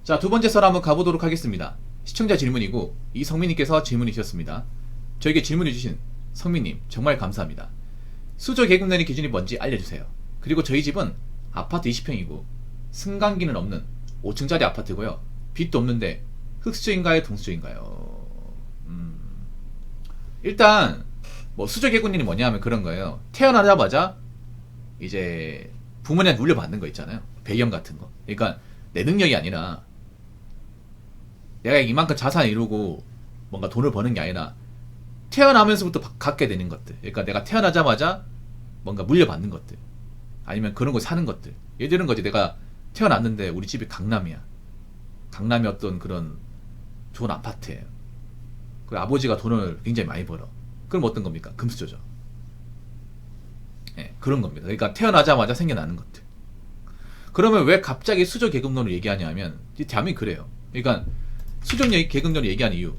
자, 두 번째 썰 한번 가보도록 하겠습니다. 시청자 질문이고 이성민님께서 질문이 주셨습니다. 저에게 질문해 주신 성민님 정말 감사합니다. 수저 계급내는 기준이 뭔지 알려주세요. 그리고 저희 집은 아파트 20평이고 승강기는 없는 5층짜리 아파트고요. 빚도 없는데 흑수저인가요? 동수저인가요? 일단 뭐 수저 계급내는 뭐냐 하면 그런 거예요. 태어나자마자 이제 부모님한테 물려받는 거 있잖아요. 배경 같은 거. 그러니까 내 능력이 아니라 내가 이만큼 자산을 이루고 뭔가 돈을 버는 게 아니라 태어나면서부터 갖게 되는 것들. 그러니까 내가 태어나자마자 뭔가 물려받는 것들. 아니면 그런 거 사는 것들. 예를 들은 거지. 내가 태어났는데 우리 집이 강남이야. 강남의 어떤 그런 좋은 아파트예요. 그 아버지가 돈을 굉장히 많이 벌어. 그럼 어떤 겁니까? 금수저죠. 예, 그런 겁니다. 그러니까 태어나자마자 생겨나는 것들. 그러면 왜 갑자기 수저 계급론을 얘기하냐면 대한민국이 그래요. 그러니까 수저 계급론을 얘기한 이유.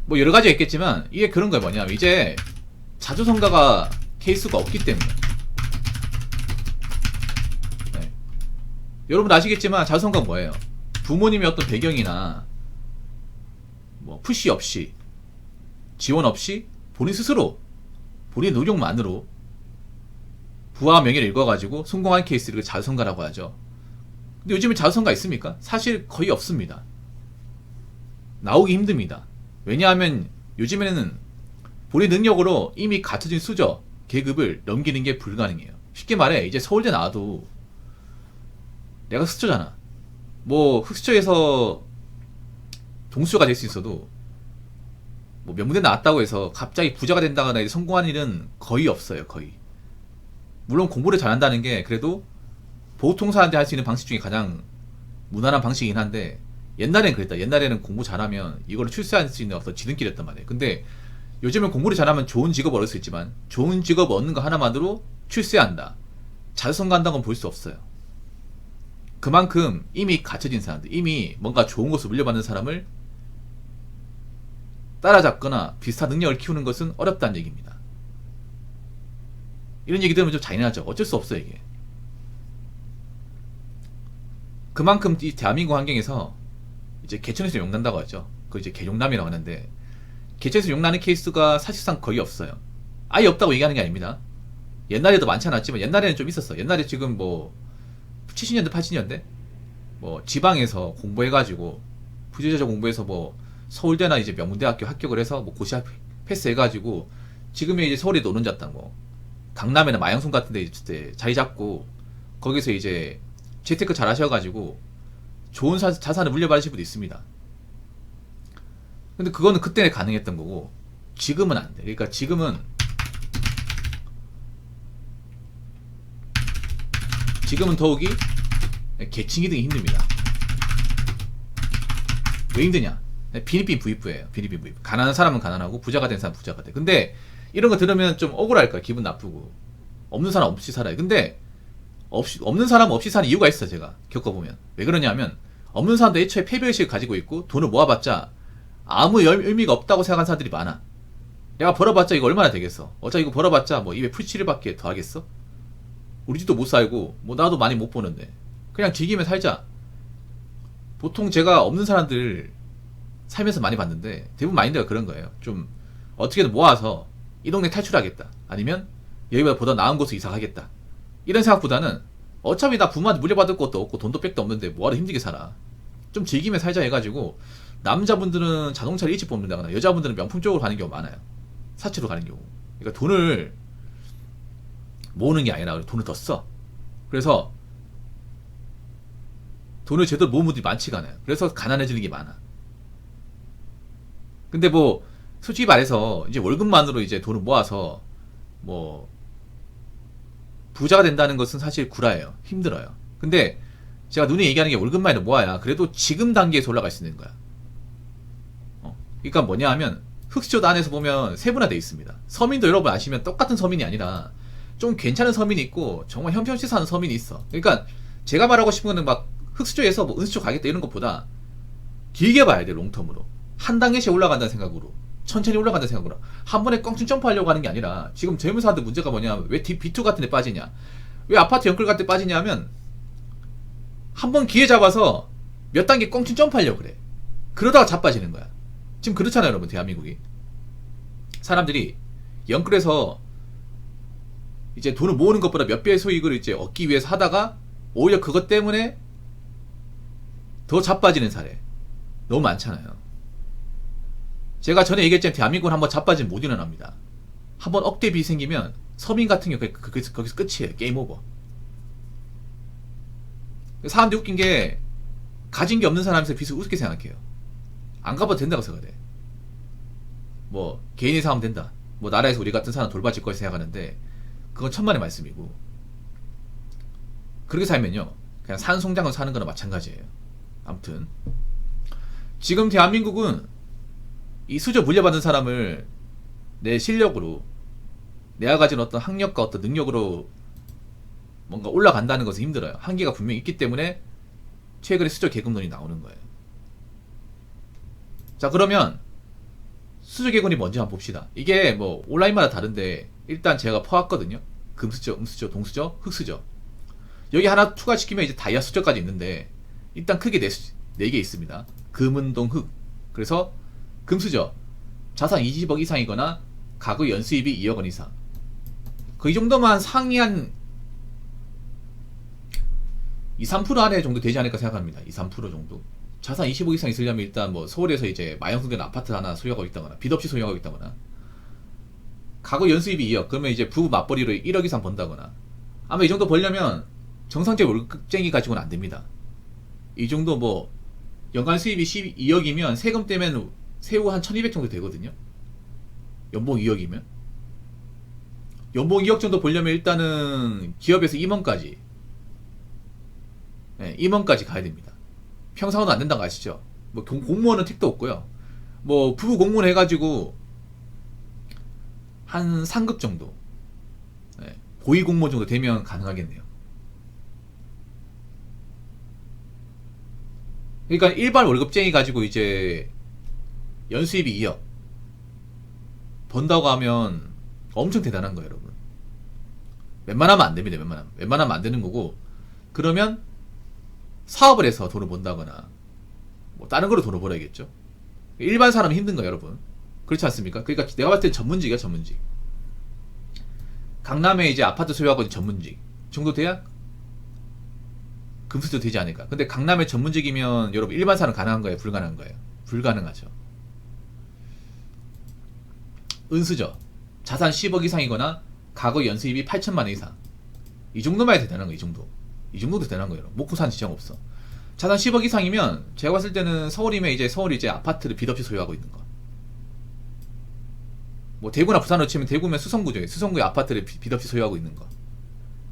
뭐 여러 가지가 있겠지만 이게 그런 거야. 뭐냐면 이제 자주성가가 케이스가 없기 때문에. 네. 여러분 아시겠지만 자주성가가 뭐예요? 부모님의 어떤 배경이나 뭐 푸시 없이 지원 없이 본인 스스로 본인의 노력만으로 부와 명예를 읽어가지고 성공한 케이스를 자주성가라고 하죠. 근데 요즘에 자주성가 있습니까? 사실 거의 없습니다. 나오기 힘듭니다. 왜냐하면 요즘에는 본인 능력으로 이미 갖춰진 수저 계급을 넘기는 게 불가능해요. 쉽게 말해 이제 서울대 나와도 내가 수저잖아. 뭐 흑수저에서 동수저가 될 수 있어도 뭐 명문대 나왔다고 해서 갑자기 부자가 된다거나 성공한 일은 거의 없어요. 거의. 물론 공부를 잘한다는 게 그래도 보통 사람들이 할 수 있는 방식 중에 가장 무난한 방식이긴 한데 옛날엔 그랬다. 옛날에는 공부 잘하면 이거를 출세할 수 있는 어떤 지름길이었단 말이에요. 근데 요즘은 공부를 잘하면 좋은 직업을 얻을 수 있지만 좋은 직업 얻는 거 하나만으로 출세한다. 자주성가한다는 건 볼 수 없어요. 그만큼 이미 갖춰진 사람들, 이미 뭔가 좋은 것을 물려받는 사람을 따라잡거나 비슷한 능력을 키우는 것은 어렵다는 얘기입니다. 이런 얘기 들으면 좀 잔인하죠. 어쩔 수 없어요, 이게. 그만큼 이 대한민국 환경에서 이제 개천에서 용난다고 하죠. 그 이제 개용남이라고 하는데 개천에서 용나는 케이스가 사실상 거의 없어요. 아예 없다고 얘기하는 게 아닙니다. 옛날에도 많지 않았지만 옛날에는 좀 있었어. 옛날에 지금 뭐 70년대 80년대 뭐 지방에서 공부해가지고 부재자 공부해서 뭐 서울대나 이제 명문대학교 합격을 해서 뭐 고시 패스해가지고 지금의 이제 서울에 노는 잤다 뭐 강남이나 마양손 같은데 이제 자리 잡고 거기서 이제 재테크 잘 하셔가지고 좋은 자산을 물려받으실 분도 있습니다. 근데 그거는 그때는 가능했던 거고 지금은 안 돼. 그러니까 지금은 더욱이 계층 이등이 힘듭니다. 왜 힘드냐? 빈입빈 부익부예요. 빈입빈 부익부. 가난한 사람은 가난하고 부자가 된 사람은 부자가 돼. 근데 이런 거 들으면 좀 억울할까? 기분 나쁘고. 없는 사람 없이 살아요. 근데 없는 사람 없이 사는 이유가 있어. 제가 겪어보면. 왜 그러냐면 없는 사람도 애초에 패배의식을 가지고 있고 돈을 모아봤자 아무 의미가 없다고 생각하는 사람들이 많아. 내가 벌어봤자 이거 얼마나 되겠어? 어차피 이거 벌어봤자 뭐 입에 풀칠을밖에 더 하겠어? 우리 집도 못 살고 뭐 나도 많이 못 보는데 그냥 즐기며 살자. 보통 제가 없는 사람들 살면서 많이 봤는데 대부분 마인드가 그런 거예요. 좀 어떻게든 모아서 이 동네 탈출하겠다. 아니면 여기보다 보다 나은 곳으로 이사가겠다. 이런 생각보다는 어차피 나 부모한테 물려받을 것도 없고 돈도 백도 없는데 뭐하러 힘들게 살아. 좀 즐기며 살자 해가지고 남자분들은 자동차를 일찍 뽑는다거나 여자분들은 명품 쪽으로 가는 경우가 많아요. 사치로 가는 경우. 그러니까 돈을 모으는 게 아니라 돈을 더 써. 그래서 돈을 제대로 모으는 분들이 많지가 않아요. 그래서 가난해지는 게 많아. 근데 뭐 솔직히 말해서 이제 월급만으로 이제 돈을 모아서 뭐 부자가 된다는 것은 사실 구라예요. 힘들어요. 근데 제가 눈에 얘기하는 게 월급만으로 모아야 그래도 지금 단계에서 올라갈 수 있는 거야. 그러니까 뭐냐 하면 흑수저 안에서 보면 세분화되어 있습니다. 서민도 여러분 아시면 똑같은 서민이 아니라 좀 괜찮은 서민이 있고 정말 형편없이 사는 서민이 있어. 그러니까 제가 말하고 싶은 거는 막 흑수저에서 뭐 은수저 가겠다 이런 것보다 길게 봐야 돼. 롱텀으로 한 단계씩 올라간다는 생각으로. 천천히 올라간다 생각으로 한 번에 껑충 점프하려고 하는 게 아니라 지금 젊은 사람들 문제가 뭐냐 왜 B2 같은 데 빠지냐 왜 아파트 연끌 같은 데 빠지냐 하면 한 번 기회 잡아서 몇 단계 껑충 점프하려고 그래. 그러다가 자빠지는 거야. 지금 그렇잖아요 여러분. 대한민국이 사람들이 연끌에서 이제 돈을 모으는 것보다 몇 배의 소익을 이제 얻기 위해서 하다가 오히려 그것 때문에 더 자빠지는 사례 너무 많잖아요. 제가 전에 얘기했지만 대한민국은 한번 자빠지면 못 일어납니다. 한번 억대 빚이 생기면 서민 같은 경우에 거기서 끝이에요. 게임 오버. 사람들이 웃긴 게 가진 게 없는 사람에서 빚을 우습게 생각해요. 안 갚아도 된다고 생각해. 뭐 개인이 사면 된다. 뭐 나라에서 우리 같은 사람 돌봐줄 거라 생각하는데 그건 천만의 말씀이고 그렇게 살면요 그냥 산송장을 사는 거나 마찬가지예요. 아무튼 지금 대한민국은 이 수저 물려받은 사람을 내 실력으로 내가 가진 어떤 학력과 어떤 능력으로 뭔가 올라간다는 것은 힘들어요. 한계가 분명히 있기 때문에 최근에 수저 계급론이 나오는 거예요. 자 그러면 수저 계급이 뭔지 한번 봅시다. 이게 뭐 온라인마다 다른데 일단 제가 퍼왔거든요. 금수저, 음수저, 동수저, 흑수저. 여기 하나 추가시키면 이제 다이아 수저까지 있는데 일단 크게 네 개 있습니다. 금, 은, 동, 흑. 그래서 금수저 자산 20억 이상이거나 가구 연수입이 2억 원 이상. 그 이 정도만 상위 한 2-3% 안에 정도 되지 않을까 생각합니다. 2-3% 정도. 자산 20억 이상 있으려면 일단 뭐 서울에서 이제 마영수된 아파트 하나 소유하고 있다거나 빚 없이 소유하고 있다거나 가구 연수입이 2억 그러면 이제 부부 맞벌이로 1억 이상 번다거나 아마 이 정도 벌려면 정상적인 월급쟁이 가지고는 안 됩니다. 이 정도 뭐 연간 수입이 12억이면 세금 떼면 세후 한 1200 정도 되거든요. 연봉 2억이면 연봉 2억 정도 벌려면 일단은 기업에서 임원까지 네, 임원까지 가야 됩니다. 평상원은 안 된다는 거 아시죠? 뭐 공무원은 택도 없고요. 뭐 부부 공무원 해가지고 한 상급 정도 네, 고위 공무원 정도 되면 가능하겠네요. 그러니까 일반 월급쟁이 가지고 이제 연수입이 2억 번다고 하면 엄청 대단한 거예요 여러분. 웬만하면 안 됩니다. 웬만하면 안 되는 거고 그러면 사업을 해서 돈을 번다거나 뭐 다른 거로 돈을 벌어야겠죠. 일반 사람은 힘든 거예요 여러분. 그렇지 않습니까? 그러니까 내가 봤을 땐 전문직이야 전문직. 강남에 이제 아파트 소유하고 있는 전문직 정도 돼야 금수저 되지 않을까. 근데 강남의 전문직이면 여러분 일반 사람 가능한 거예요 불가능한 거예요? 불가능하죠. 은수저 자산 10억 이상이거나 가구 연수입이 8천만 원 이상 이 정도만 해도 대단한 거예요. 이 정도도 대단한 거예요. 먹고 사는 지장 없어. 자산 10억 이상이면 제가 봤을 때는 서울이면 이제 서울이 이제 아파트를 빚 없이 소유하고 있는 거. 뭐 대구나 부산으로 치면 대구면 수성구죠. 수성구의 아파트를 빚 없이 소유하고 있는 거.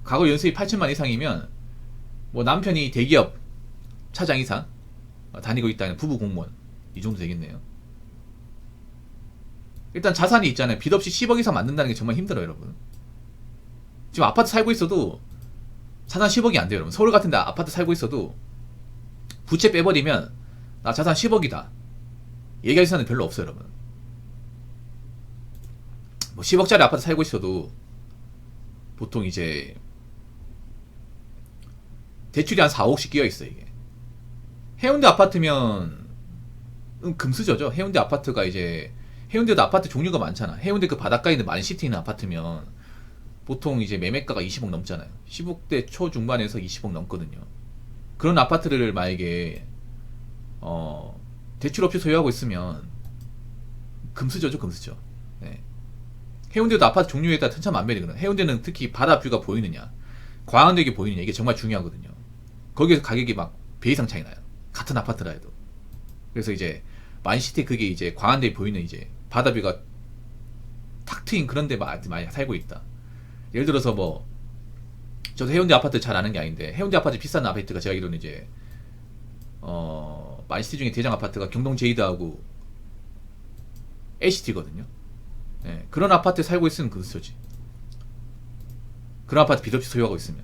가구 연수입 8천만 이상이면 뭐 남편이 대기업 차장 이상 다니고 있다는 부부 공무원 이 정도 되겠네요. 일단 자산이 있잖아요. 빚 없이 10억 이상 만든다는 게 정말 힘들어요 여러분. 지금 아파트 살고 있어도 자산 10억이 안 돼요 여러분. 서울 같은 데 아파트 살고 있어도 부채 빼버리면 나 자산 10억이다 얘기할 사람은 별로 없어요 여러분. 뭐 10억짜리 아파트 살고 있어도 보통 이제 대출이 한 4, 5억씩 끼어있어 이게. 해운대 아파트면 금수저죠. 해운대 아파트가 이제 해운대도 아파트 종류가 많잖아. 해운대 그 바닷가에 있는 만시티 있는 아파트면 보통 이제 매매가가 20억 넘잖아요. 10억대 초중반에서 20억 넘거든요. 그런 아파트를 만약에 대출 없이 소유하고 있으면 금수저죠 금수저. 네. 해운대도 아파트 종류에 따라 천차만별이거든. 해운대는 특히 바다 뷰가 보이느냐 광안대교 보이느냐 이게 정말 중요하거든요. 거기에서 가격이 막 배 이상 차이 나요. 같은 아파트라 해도. 그래서 이제 만시티 그게 이제 광안대에 보이는 이제 바다뷰가 탁 트인 그런 데 많이 살고 있다. 예를 들어서 뭐 저도 해운대 아파트 잘 아는 게 아닌데 해운대 아파트 비싼 아파트가 제가 알기로는 이제 만시티 중에 대장 아파트가 경동 제이드하고 LCT거든요. 네, 그런 아파트에 살고 있으면 금수저지. 그런 아파트 빚 없이 소유하고 있으면.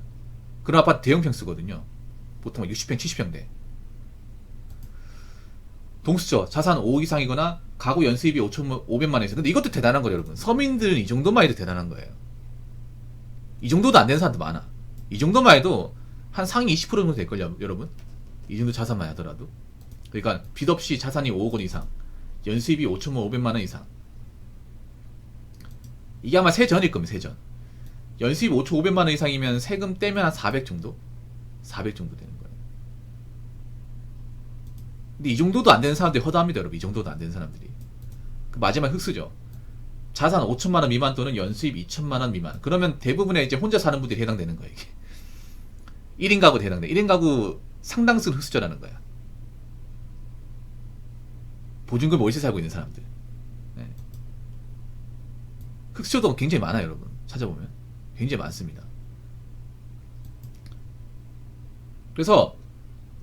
그런 아파트 대형 평수거든요. 보통 60평, 70평대. 동수저 자산 5억 이상이거나 가구 연수입이 500만 원 이상. 근데 이것도 대단한 거예요, 여러분. 서민들은 이 정도만 해도 대단한 거예요. 이 정도도 안 되는 사람도 많아. 이 정도만 해도 한 상위 20% 정도 될걸요, 여러분. 이 정도 자산만 하더라도. 그러니까 빚 없이 자산이 5억 원 이상, 연수입이 5,500만 원 이상. 이게 아마 세전일 겁니다, 세전. 연수입 5,500만 원 이상이면 세금 떼면 한 400 정도? 400 정도 되는 거예요. 근데 이 정도도 안 되는 사람들이 허다합니다, 여러분. 이 정도도 안 되는 사람들이. 그 마지막 흑수저. 자산 5천만 원 미만 또는 연수입 2천만 원 미만. 그러면 대부분의 이제 혼자 사는 분들이 해당되는 거예요, 이게. 1인 가구 해당돼. 1인 가구 상당수는 흑수저라는 거야. 보증금 월세 살고 있는 사람들. 네. 흑수저도 굉장히 많아요, 여러분. 찾아보면. 굉장히 많습니다. 그래서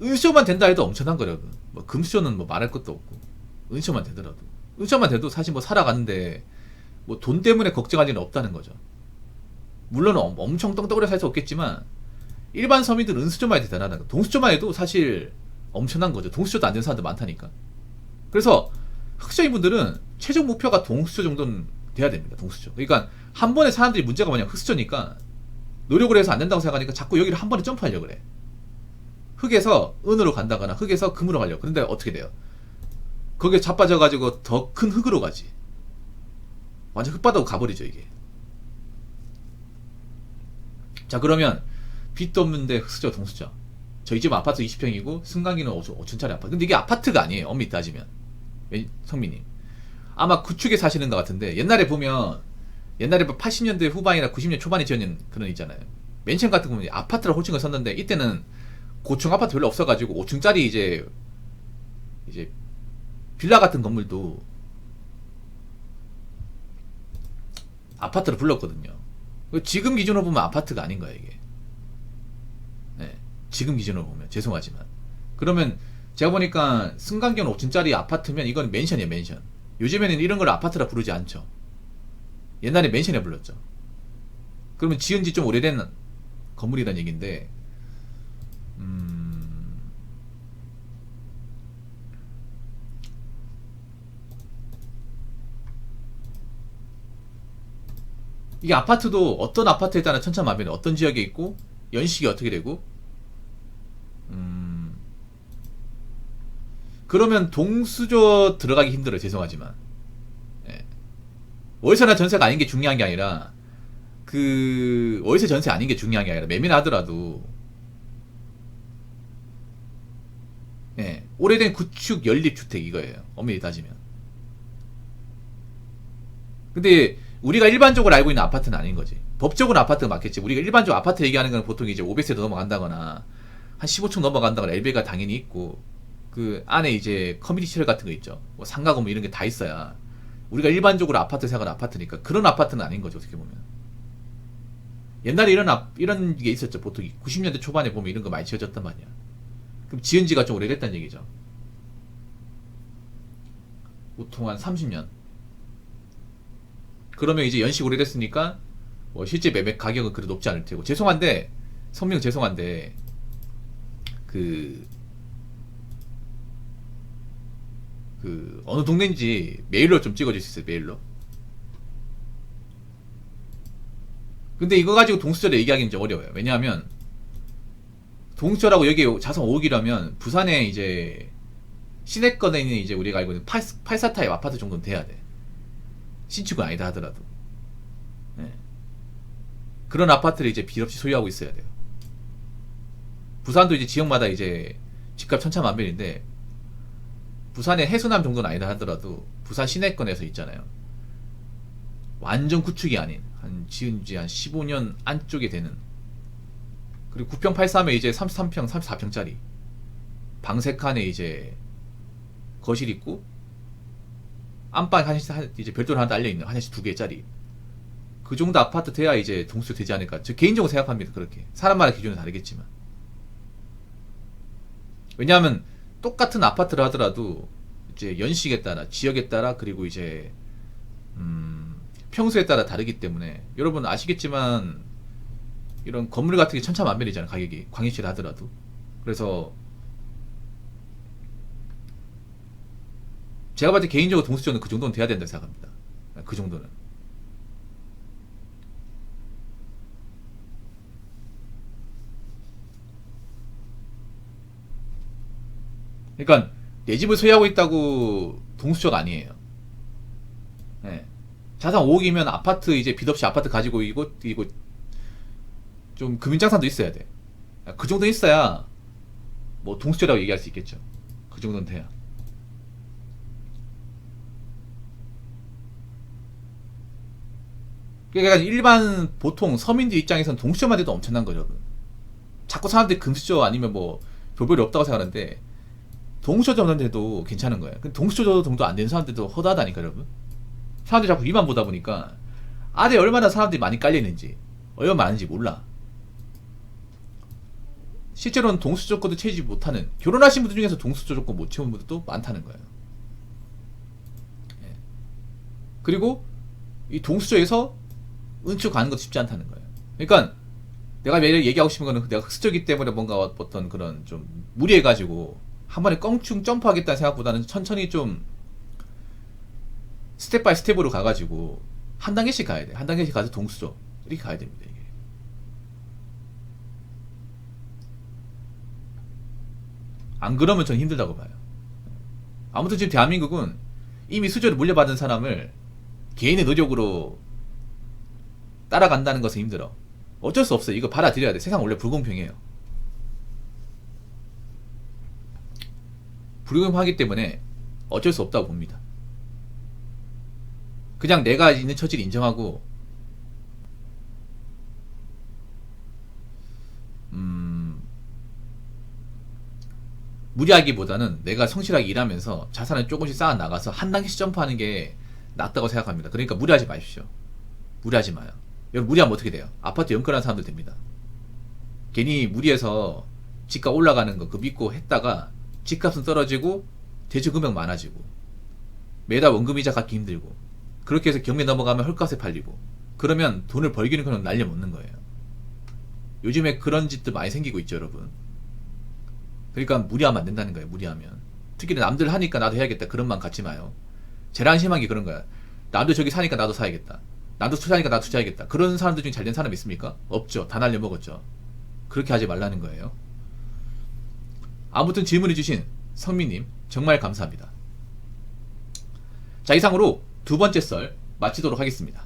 은수저만 된다 해도 엄청난 거예요, 여러분. 뭐 금수저는 뭐 말할 것도 없고. 은수저만 되더라도. 은수저만 돼도 사실 뭐 살아가는데 뭐 돈 때문에 걱정할 일은 없다는 거죠. 물론 엄청 떵떵거려 살 수 없겠지만 일반 서민들은 은수저만 해도 대단하다. 동수저만 해도 사실 엄청난 거죠. 동수저도 안 되는 사람들 많다니까. 그래서 흑수저인 분들은 최종 목표가 동수저 정도는 돼야 됩니다. 동수저. 그러니까 한 번에 사람들이 문제가 뭐냐, 흑수저니까 노력을 해서 안 된다고 생각하니까 자꾸 여기를 한 번에 점프하려고 그래. 흑에서 은으로 간다거나 흑에서 금으로 가려고. 그런데 어떻게 돼요? 거기에 자빠져가지고 더 큰 흑으로 가지. 완전 흑바다로 가버리죠, 이게. 자, 그러면 빚도 없는데 흑수저, 동수저. 저희 집 아파트 20평이고 승강기는 5층짜리 아파트. 근데 이게 아파트가 아니에요, 엄밀히 따지면. 성민님. 아마 구축에 사시는 것 같은데, 옛날에 보면, 옛날에 80년대 후반이나 90년 초반에 지어진 그런 있잖아요. 맨션 같은 거 보면 아파트라고 호칭을 썼는데, 이때는 고층 아파트 별로 없어가지고 5층짜리 이제 빌라 같은 건물도 아파트로 불렀거든요. 지금 기준으로 보면 아파트가 아닌 거야, 이게. 네, 지금 기준으로 보면 죄송하지만. 그러면 제가 보니까 승강기는 5층짜리 아파트면 이건 맨션이에요, 맨션. 요즘에는 이런 걸 아파트라 부르지 않죠. 옛날에 맨션이라 불렀죠. 그러면 지은 지 좀 오래된 건물이란 얘기인데, 이게 아파트도 어떤 아파트에 따라 천차만별이, 어떤 지역에 있고 연식이 어떻게 되고, 그러면 동수저 들어가기 힘들어요, 죄송하지만. 예. 월세나 전세가 아닌 게 중요한 게 아니라, 그 월세 전세 아닌 게 중요한 게 아니라, 매매나 하더라도 예, 오래된 구축 연립주택 이거예요, 엄밀히 따지면. 근데 우리가 일반적으로 알고 있는 아파트는 아닌 거지. 법적으로 아파트가 맞겠지. 우리가 일반적으로 아파트 얘기하는 건 보통 이제 500세대 넘어간다거나 한 15층 넘어간다거나 엘베가 당연히 있고, 그 안에 이제 커뮤니티 시설 같은 거 있죠. 뭐 상가 건물 이런 게 다 있어야 우리가 일반적으로 아파트 생각하는 아파트니까. 그런 아파트는 아닌 거죠, 어떻게 보면. 옛날에 이런 게 있었죠. 보통 90년대 초반에 보면 이런 거 많이 지어졌단 말이야. 그럼 지은 지가 좀 오래됐다는 얘기죠. 보통 한 30년. 그러면 이제 연식 오래됐으니까 뭐 실제 매매 가격은 그리 높지 않을 테고. 죄송한데, 성명 죄송한데, 그 어느 동네인지 메일로 좀 찍어줄 수 있어요, 메일로. 근데 이거 가지고 동수저를 얘기하기는 좀 어려워요. 왜냐하면 동수저라고 여기 자산 5억이라면 부산에 이제 시내권에 있는 이제 우리가 알고 있는 84타입 아파트 정도는 돼야 돼. 신축은 아니다 하더라도. 네. 그런 아파트를 이제 빚 없이 소유하고 있어야 돼요. 부산도 이제 지역마다 이제 집값 천차만별인데, 부산의 해수남 정도는 아니다 하더라도 부산 시내권에서 있잖아요. 완전 구축이 아닌, 한 지은 지 한 15년 안쪽에 되는, 그리고 9평 83에 이제 33평 34평짜리 방 3칸에 이제 거실 있고 안방 화장실 이제 별도로 하나 딸려 있는 화장실 2개짜리, 그 정도 아파트 돼야 이제 동수 되지 않을까. 저 개인적으로 생각합니다. 그렇게. 사람마다 기준은 다르겠지만. 왜냐하면 똑같은 아파트를 하더라도 이제 연식에 따라, 지역에 따라, 그리고 이제 평수에 따라 다르기 때문에, 여러분 아시겠지만 이런 건물 같은 게 천차만별이잖아요, 가격이. 광역시를 하더라도. 그래서 제가 봤을 때 개인적으로 동수저는 그 정도는 돼야 된다고 생각합니다. 그 정도는. 그러니까 내 집을 소유하고 있다고 동수저가 아니에요. 예. 자산 5억이면 아파트 이제 빚 없이 아파트 가지고 이거 좀 금융자산도 있어야 돼. 그 정도 있어야 뭐 동수저라고 얘기할 수 있겠죠. 그 정도는 돼야. 그러니까 일반 보통 서민들 입장에서는 동수저만 돼도 엄청난 거죠. 자꾸 사람들이 금수저 아니면 뭐 별볼이 없다고 생각하는데 동수저 정도 돼도 괜찮은 거예요. 동수저 정도 안 되는 사람들도 허다하다니까 여러분. 사람들이 자꾸 위만 보다 보니까 안에 얼마나 사람들이 많이 깔려있는지 얼마나 많은지 몰라. 실제로는 동수저 조건도 채우지 못하는, 결혼하신 분들 중에서 동수저 조건 못 채운 분들도 많다는 거예요. 예. 그리고 이 동수저에서 은추 가는 것도 쉽지 않다는 거예요. 그러니까 내가 매일 얘기하고 싶은 거는 내가 흑수저기 때문에 뭔가 어떤 그런 좀 무리해가지고 한 번에 껑충 점프하겠다는 생각보다는 천천히 좀 스텝 바이 스텝으로 가가지고 한 단계씩 가야 돼. 한 단계씩 가서 동수저 이렇게 가야 됩니다. 이게. 안 그러면 전 힘들다고 봐요. 아무튼 지금 대한민국은 이미 수저를 물려받은 사람을 개인의 노력으로 따라간다는 것은 힘들어. 어쩔 수 없어. 이거 받아들여야 돼. 세상 원래 불공평해요. 불공평하기 때문에 어쩔 수 없다고 봅니다. 그냥 내가 있는 처지를 인정하고 무리하기보다는 내가 성실하게 일하면서 자산을 조금씩 쌓아 나가서 한 단계씩 점프하는 게 낫다고 생각합니다. 그러니까 무리하지 마십시오. 무리하지 마요. 여러분 무리하면 어떻게 돼요? 아파트 연끌하는 사람들 됩니다. 괜히 무리해서 집값 올라가는 거 그 믿고 했다가 집값은 떨어지고 대출 금액 많아지고 매달 원금이자 갚기 힘들고 그렇게 해서 경매 넘어가면 헐값에 팔리고 그러면 돈을 벌기는 그냥 날려먹는 거예요. 요즘에 그런 짓들 많이 생기고 있죠 여러분. 그러니까 무리하면 안 된다는 거예요. 무리하면 특히 남들 하니까 나도 해야겠다 그런 마음 갖지 마요. 제일 한심한 게 그런 거야. 남들 저기 사니까 나도 사야겠다. 남들 투자하니까 나도 투자해야겠다. 그런 사람들 중에 잘된 사람 있습니까? 없죠. 다 날려먹었죠. 그렇게 하지 말라는 거예요. 아무튼 질문해주신 성민님 정말 감사합니다. 자, 이상으로 두 번째 썰 마치도록 하겠습니다.